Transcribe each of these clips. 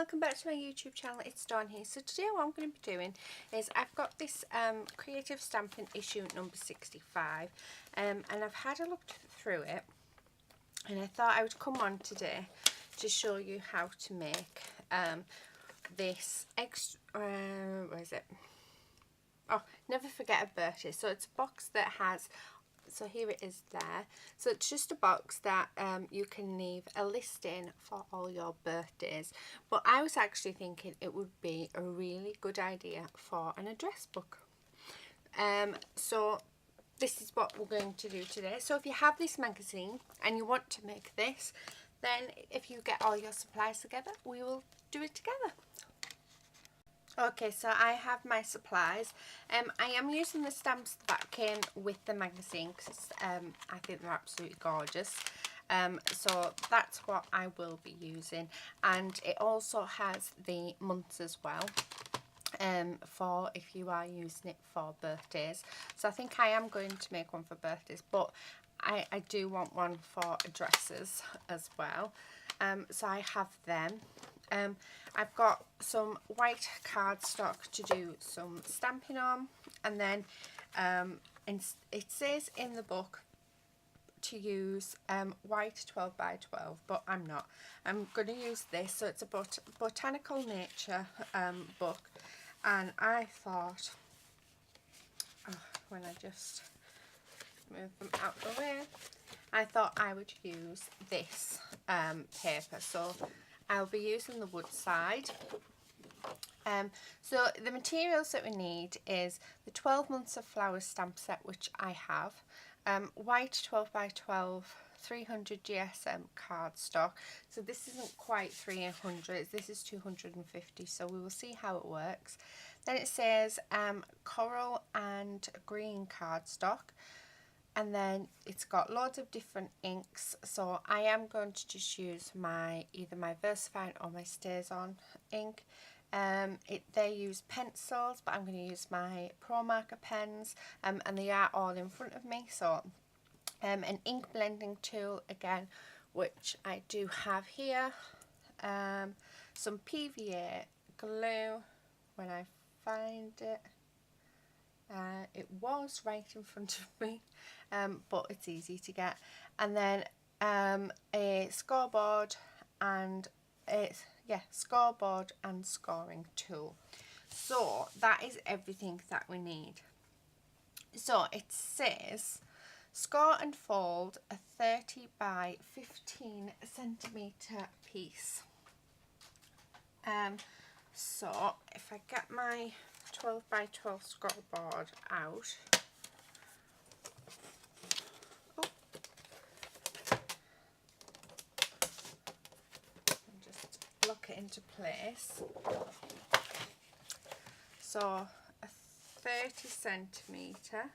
welcome back to my YouTube channel. It's Dawn here. So today what I'm going to be doing is I've got this creative stamping issue number 65 and I've had a look through it, and I thought I would come on today to show you how to make this extra, where is it? Oh, never forget a birthday. So it's a box that has, so here it is there. So it's just a box that you can leave a list in for all your birthdays. But I was actually thinking it would be a really good idea for an address book. So this is what we're going to do today. So if you have this magazine and you want to make this, then if you get all your supplies together, we will do it together. Okay, so I have my supplies. I am using the stamps that came with the magazine because I think they're absolutely gorgeous. So that's what I will be using, and it also has the months as well, for if you are using it for birthdays. So I think I am going to make one for birthdays, but I do want one for addresses as well. So I have them. I've got some white cardstock to do some stamping on, and then it says in the book to use white 12 by 12, but I'm not. I'm going to use this. So it's a botanical nature book, and I thought, when I just move them out the way, I thought I would use this paper. So I'll be using the wood side. So the materials that we need is the 12 months of flowers stamp set, which I have, white 12 by 12 300 GSM cardstock. So this isn't quite 300, this is 250, so we will see how it works. Then it says coral and green cardstock, and then it's got loads of different inks. So I am going to just use either my VersaFine or my Stays On ink. They use pencils, but I'm going to use my Pro Marker pens, and they are all in front of me. So an ink blending tool again, which I do have here, some PVA glue when I find it. It was right in front of me, but it's easy to get. And then a scoreboard and scoring tool. So that is everything that we need. So it says score and fold a 30 by 15 centimetre piece. So if I get my 12 by 12 scoreboard out, and just lock it into place. So a 30 centimetre,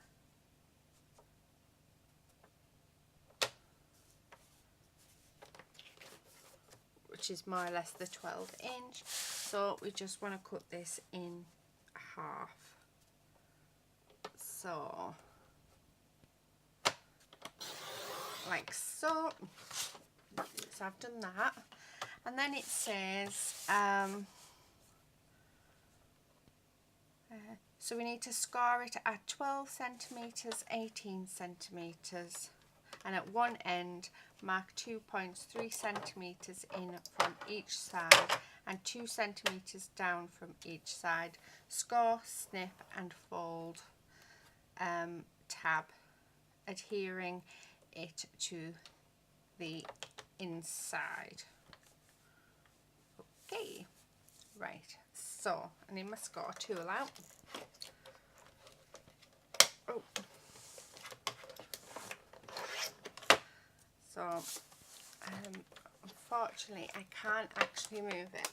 which is more or less the 12 inch. So we just want to cut this in half. So like so. So I've done that, and then it says so we need to score it at 12 centimetres, 18 centimetres, and at one end mark 2 points 3 centimetres in from each side and 2 centimetres down from each side. Score, snip and fold tab, adhering it to the inside. Okay, right, so I need my score tool out. Oh. So unfortunately I can't actually move it.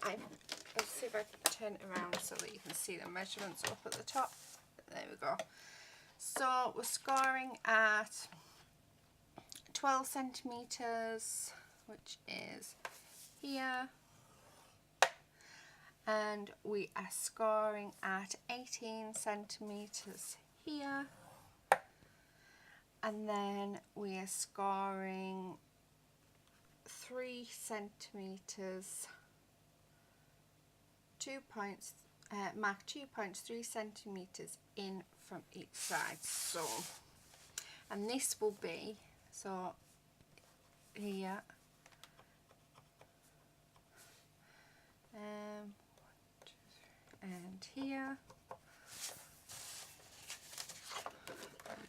Let's see if I can turn it around so that you can see the measurements up at the top. There we go. So we're scoring at 12 centimetres, which is here, and we are scoring at 18 centimetres here, and then we are scoring 3 centimetres mark 2.3 centimeters in from each side. So, and this will be, so here, and here.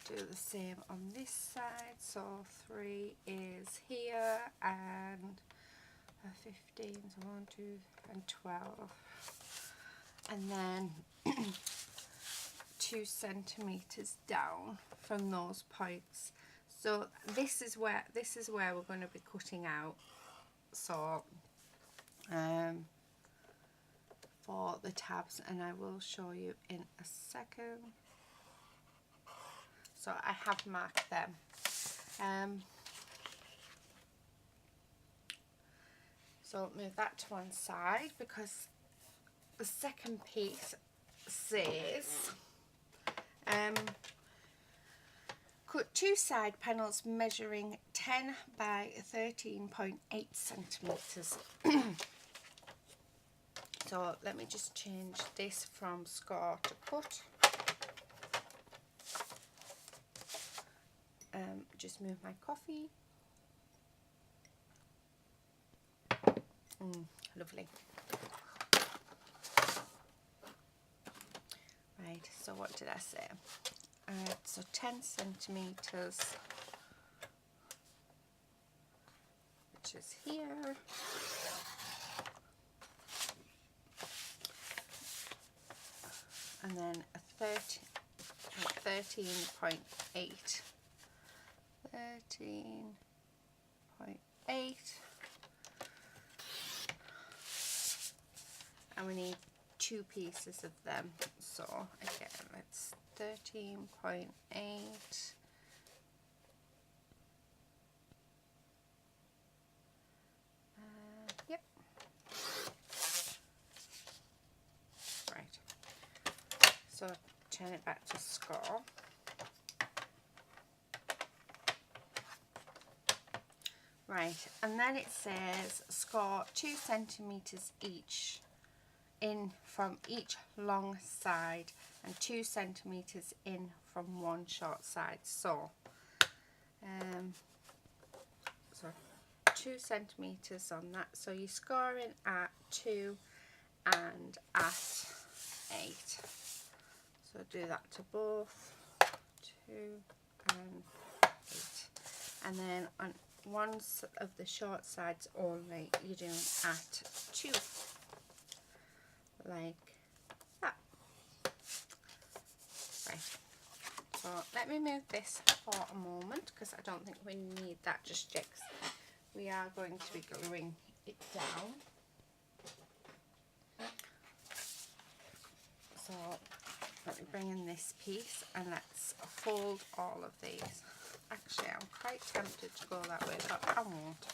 Do the same on this side, so 3 is here, and 15, so 1, 2, and 12, and then 2 centimeters down from those points. So this is where we're going to be cutting out. So for the tabs, and I will show you in a second. So I have marked them. So move that to one side, because the second piece says cut 2 side panels measuring 10 by 13.8 centimeters. So let me just change this from score to cut. Just move my coffee. Lovely. Right, so what did I say? So 10 centimeters, which is here. And then a 13.8. 13.8, and we need 2 pieces of them, so again it's 13.8, yep, right, so turn it back to score. Right, and then it says score 2 centimeters each in from each long side and 2 centimeters in from one short side. So, 2 centimeters on that. So you're scoring at 2 and at 8. So do that to both, 2 and 8, and then on one of the short sides only, you're doing at 2, like that. Right, so let me move this for a moment, because I don't think we need that just yet. We are going to be gluing it down. So let me bring in this piece and let's fold all of these. Actually, I'm quite tempted to go that way, but I won't.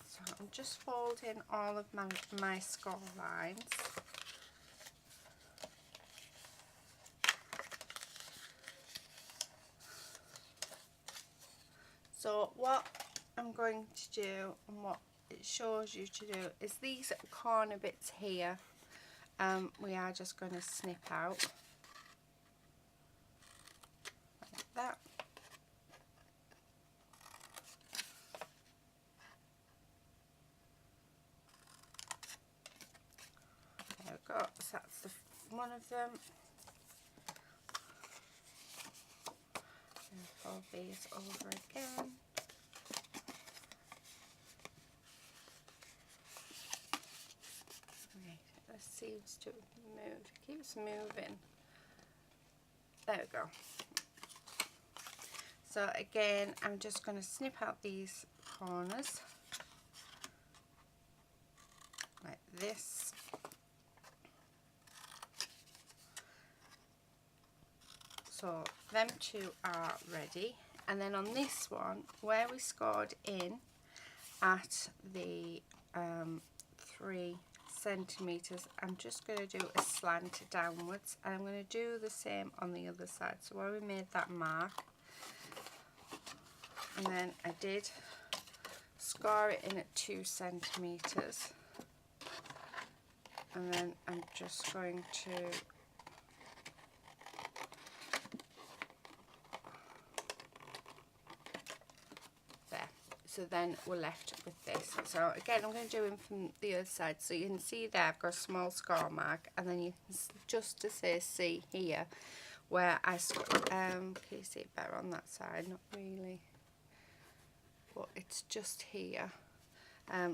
So I'm just folding all of my score lines. So what I'm going to do, and what it shows you to do, is these corner bits here, we are just going to snip out like that. There we go, so that's one of them. And fold these over again. Seems to move, keeps moving. There we go. So again, I'm just going to snip out these corners like this. So them two are ready, and then on this one, where we scored in at the 3 centimeters, I'm just going to do a slant downwards, and I'm going to do the same on the other side. So where we made that mark, And then I did score it in at 2 centimetres, and then I'm just going to there. So then we're left with this. So again, I'm going to do them from the other side. So you can see there I've got a small score mark, and then you can just to say see here where I can you see it better on that side? Not really, but it's just here.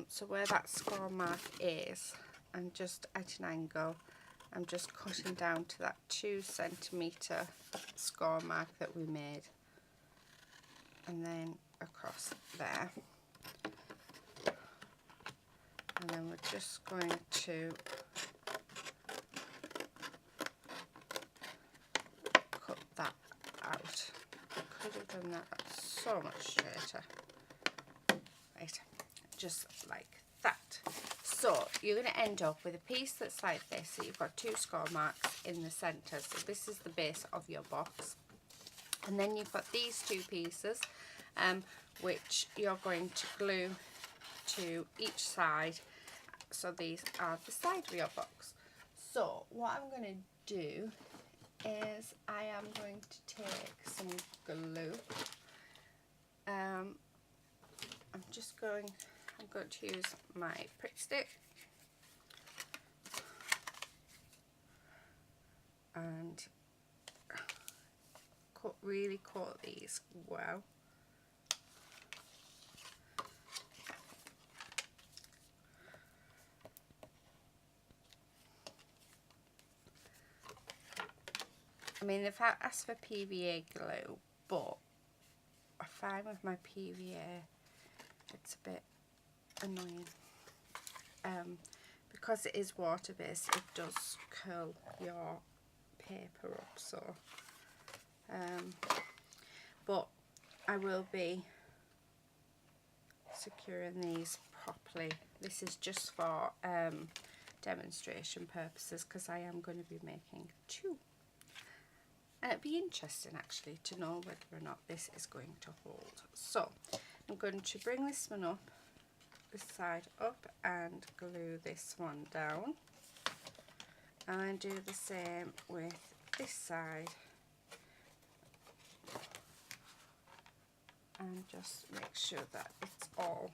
So where that score mark is, and just at an angle, I'm just cutting down to that 2 centimetre score mark that we made, and then across there. And then we're just going to cut that out. I could have done that so much straighter. Right, just like that. So you're going to end up with a piece that's like this. So you've got 2 score marks in the centre. So this is the base of your box. And then you've got these 2 pieces, which you're going to glue to each side. So these are the side of your box. So what I'm going to do is I am going to take some glue. I'm going to use my prick stick and really coat these well. I mean, they've asked for PVA glue, but I find with my PVA it's a bit annoying. Because it is water based, it does curl your paper up, so but I will be securing these properly. This is just for demonstration purposes, because I am going to be making 2. And it'd be interesting actually to know whether or not this is going to hold. So I'm going to bring this one up, this side up, and glue this one down, and then do the same with this side, and just make sure that it's all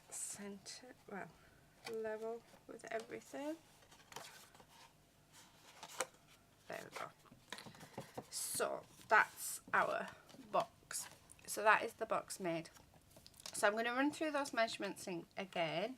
centered, well, level with everything. There we go. So that's our box. So that is the box made. So I'm going to run through those measurements again,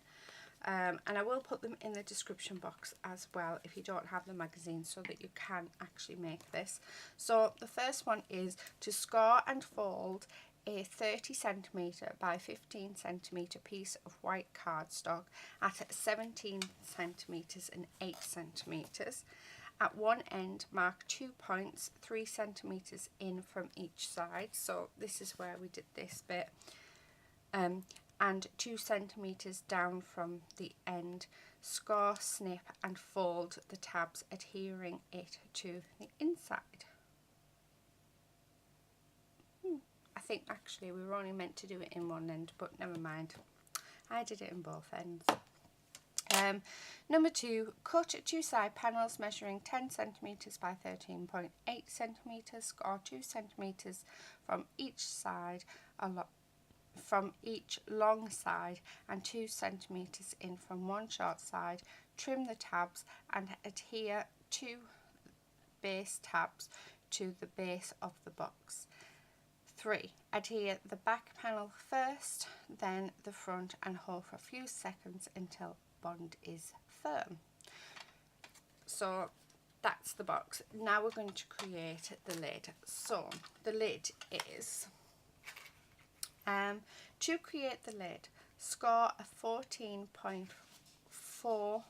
and I will put them in the description box as well if you don't have the magazine, so that you can actually make this. So the first one is to score and fold a 30 centimetre by 15 centimetre piece of white cardstock at 17 centimetres and 8 centimetres. At one end, mark 2 points 3 centimetres in from each side. So this is where we did this bit. And 2 centimetres down from the end. Score, snip and fold the tabs, adhering it to the inside. I think actually we were only meant to do it in one end, but never mind. I did it in both ends. Number 2, cut 2 side panels measuring 10 centimetres by 13.8 centimetres, or 2 centimetres from each side, from each long side, and 2 centimetres in from one short side. Trim the tabs and adhere 2 base tabs to the base of the box. 3. Adhere the back panel first, then the front, and hold for a few seconds until bond is firm. So that's the box. Now we're going to create the lid. So the lid is, to create the lid, score a 14.4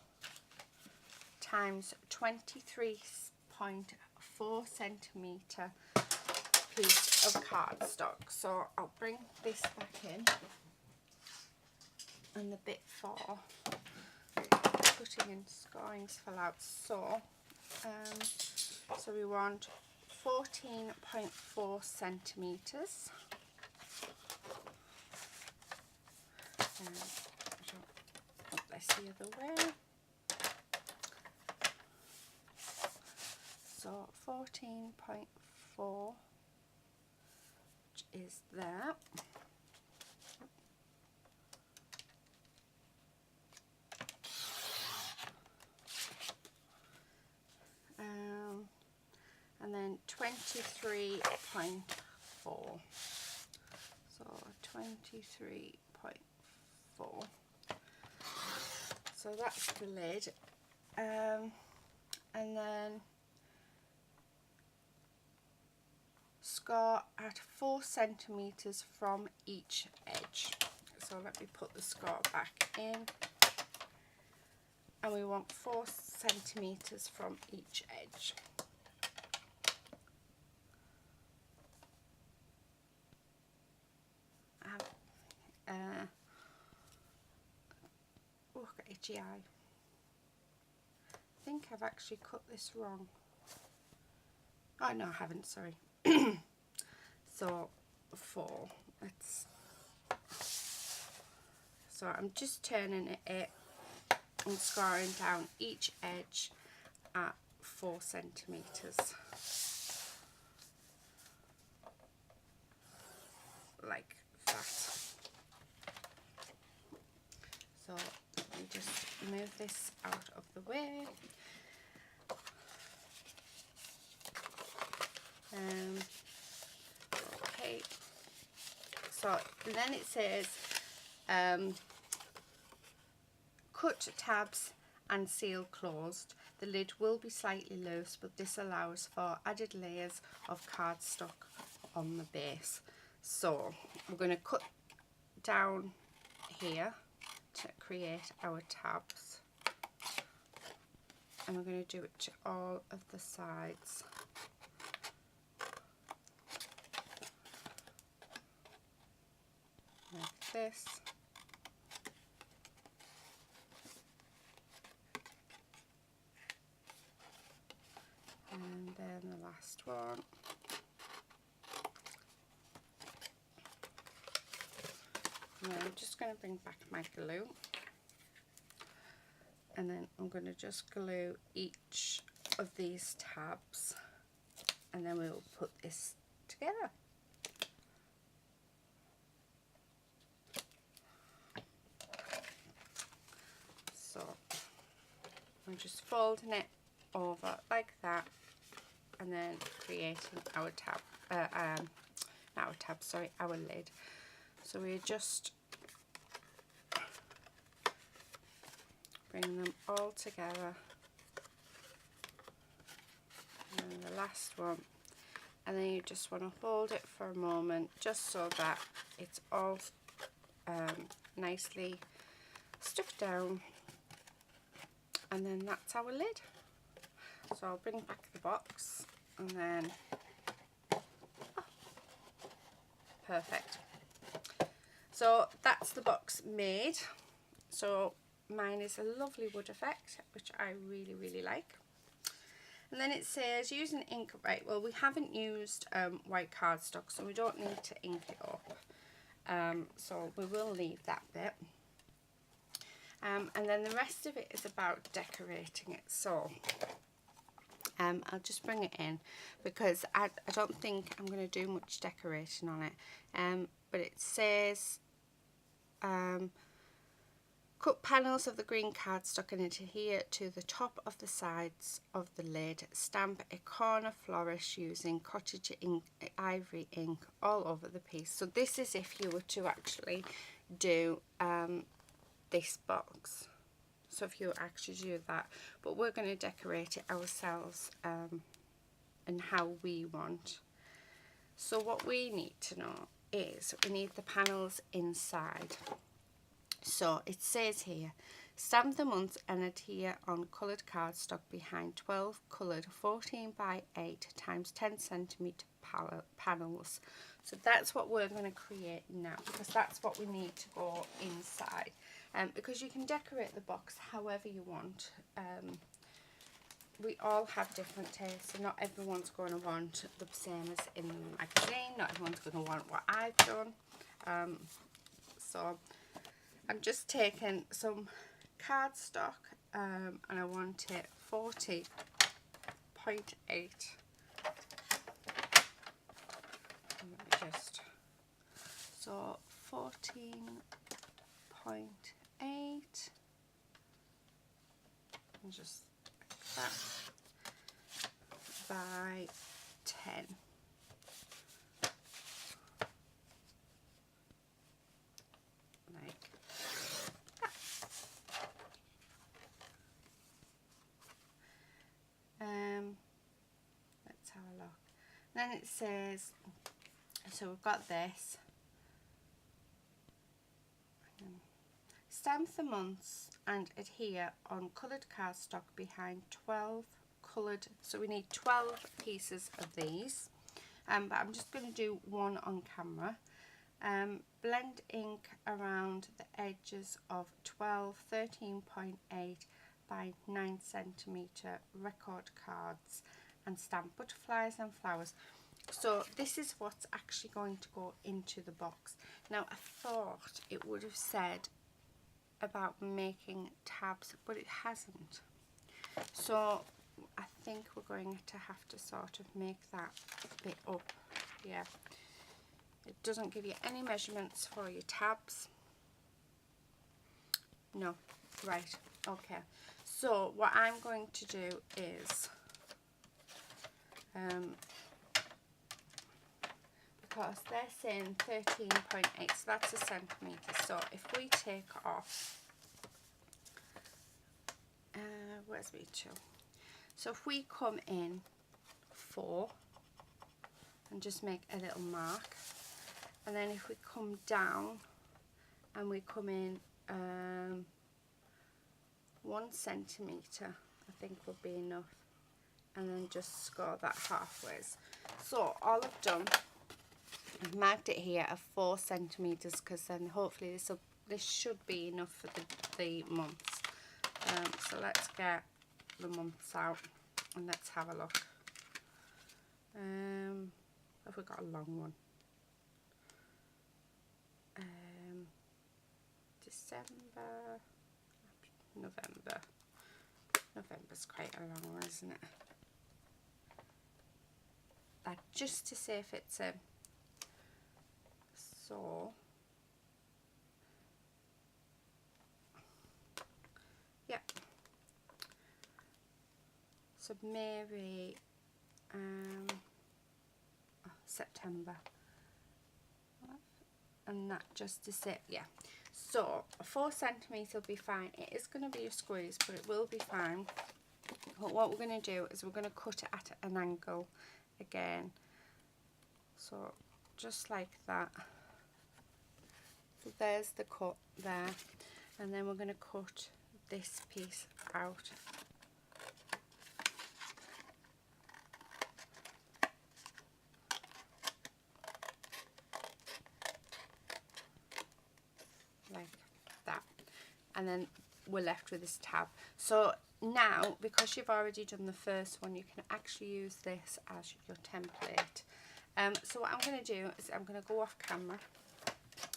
times 23.4 centimetre piece of cardstock. So I'll bring this back in, and the bit for cutting and scoring fell out. So we want 14.4 centimetres. Put this the other way. So 14.4, which is that. And then 23.4. So 23.4. So that's the lid. And then score at 4 centimetres from each edge. So let me put the score back in. And we want 4 centimetres from each edge. Oh, I've got itchy eye. I think I've actually cut this wrong. Oh no, I haven't, sorry. So 4. So I'm just turning it and scoring down each edge at 4 centimetres. Like that. So let me just move this out of the way. Okay. So then it says cut tabs and seal closed. The lid will be slightly loose, but this allows for added layers of cardstock on the base. So we're going to cut down here to create our tabs, and we're going to do it to all of the sides. Like this. And then the last one. And then I'm just going to bring back my glue, and then I'm going to just glue each of these tabs, and then we'll put this together. So I'm just folding it over like that, and then creating our tab, our lid. So we just bring them all together, and then the last one, and then you just want to hold it for a moment just so that it's all nicely stuck down, and then that's our lid. So I'll bring back the box, and then perfect. So that's the box made. So mine is a lovely wood effect, which I really like. And then it says use an ink, right, well we haven't used white cardstock, so we don't need to ink it up. So we will leave that bit. And then the rest of it is about decorating it. So I'll just bring it in because I don't think I'm going to do much decorating on it. But it says cut panels of the green cardstock and adhere to the top of the sides of the lid. Stamp a corner flourish using cottage ink, ivory ink all over the piece. So this is if you were to actually do this box. So if you actually do that, but we're going to decorate it ourselves and how we want. So what we need to know is we need the panels inside. So it says here, stamp the months and adhere on coloured cardstock behind 12 coloured 14 by 8 times 10 centimetre panels. So that's what we're going to create now, because that's what we need to go inside. Because you can decorate the box however you want. we all have different tastes, and not everyone's going to want the same as in the magazine. Not everyone's going to want what I've done. So I'm just taking some cardstock, and I want it 40.8. So 14.8, and just that by 10. Like that. Let's have a look. Then it says, so we've got this. Stamp the months and adhere on coloured cardstock behind 12 coloured, so we need 12 pieces of these, but I'm just going to do one on camera. Blend ink around the edges of 12 13.8 by 9 centimetre record cards and stamp butterflies and flowers. So this is what's actually going to go into the box. Now I thought it would have said about making tabs, but it hasn't. So I think we're going to have to sort of make that bit up. Yeah, it doesn't give you any measurements for your tabs. No, right, okay. So what I'm going to do is, because they're saying 13.8, so that's a centimetre. So if we take off, where's me 2? So if we come in 4 and just make a little mark, and then if we come down and we come in 1 centimetre, I think will be enough, and then just score that halfways. So all I've done, I've marked it here at 4 centimetres, because then hopefully this should be enough for the months. So let's get the months out and let's have a look. Have we got a long one? December, November. November's quite a long one, isn't it? Just to see if it's a so. Yep. So maybe September, and that just to sit, yeah. So 4 centimetre will be fine. It is going to be a squeeze, but it will be fine. But what we're going to do is we're going to cut it at an angle again. So just like that. So there's the cut there, and then we're going to cut this piece out. Like that, and then we're left with this tab. So now, because you've already done the first one, you can actually use this as your template. So what I'm going to do is I'm going to go off camera,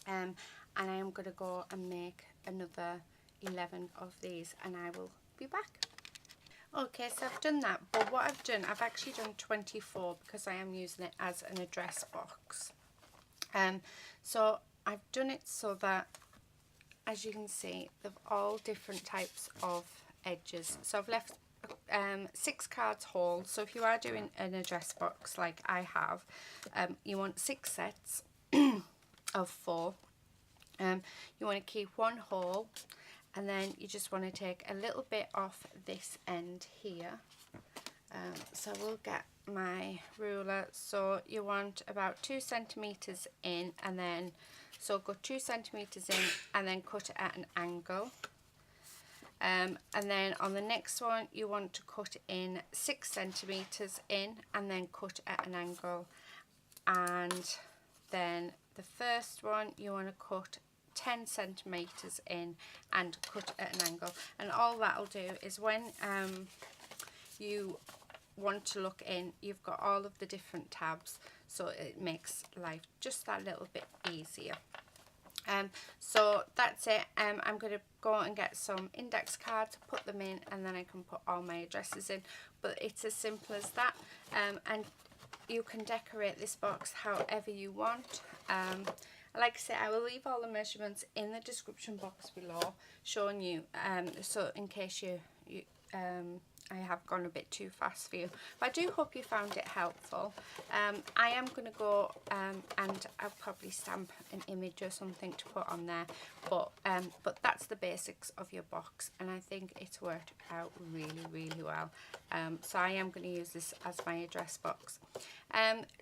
and I am going to go and make another 11 of these, and I will be back. Okay, so I've done that, but what I've done, I've actually done 24 because I am using it as an address box. So I've done it so that, as you can see, they're all different types of edges. So I've left 6 cards whole. So if you are doing an address box like I have, you want 6 sets of 4. You want to keep 1 whole, and then you just want to take a little bit off this end here. So we'll get my ruler. So you want about 2 centimetres in, and then so go 2 centimetres in and then cut it at an angle. And then on the next one you want to cut in 6 centimetres in and then cut at an angle. And then the first one you want to cut 10 centimetres in and cut at an angle. And all that'll do is when you want to look in, you've got all of the different tabs, so it makes life just that little bit easier. So that's it. I'm going to go and get some index cards, put them in, and then I can put all my addresses in. But it's as simple as that. And you can decorate this box however you want. Like I said, I will leave all the measurements in the description box below, showing you, so in case I have gone a bit too fast for you. But I do hope you found it helpful. I am going to go and I'll probably stamp an image or something to put on there. But that's the basics of your box, and I think it's worked out really, really well. So I am going to use this as my address box.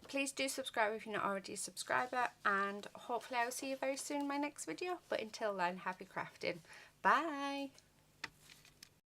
Please do subscribe if you're not already a subscriber, and hopefully I'll see you very soon in my next video. But until then, happy crafting. Bye!